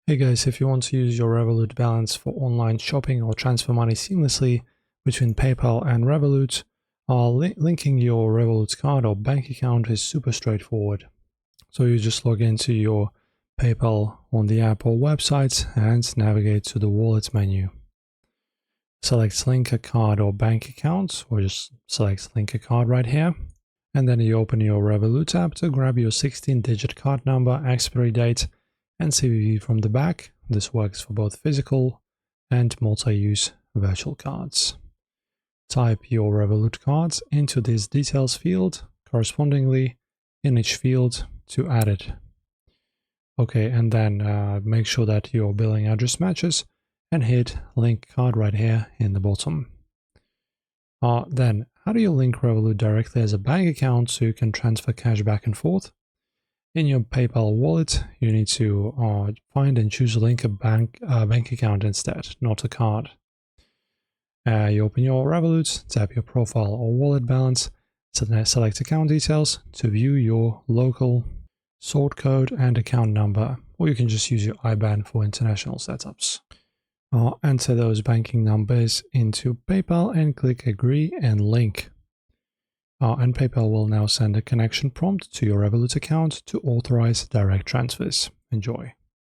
Hey guys, if you want to use your Revolut balance for online shopping or transfer money seamlessly between PayPal and Revolut, linking your Revolut card or bank account is super straightforward. So you just log into your PayPal on the app or website and navigate to the Wallet menu. Select Link a Card or Bank Account, or just select Link a Card right here. And then you open your Revolut app to grab your 16-digit card number, expiry date, and CVV from the back. This works for both physical and multi-use virtual cards. Type your Revolut cards into this details field correspondingly in each field to add it. Okay, and then make sure that your billing address matches and hit link card right here in the bottom. Then, how do you link Revolut directly as a bank account so you can transfer cash back and forth? In your PayPal wallet, you need to find and choose link a bank account instead, not a card. You open your Revolut, tap your profile or wallet balance, select account details to view your local sort code and account number, or you can just use your IBAN for international setups. Enter those banking numbers into PayPal and click Agree and Link. And PayPal will now send a connection prompt to your Revolut account to authorize direct transfers. Enjoy.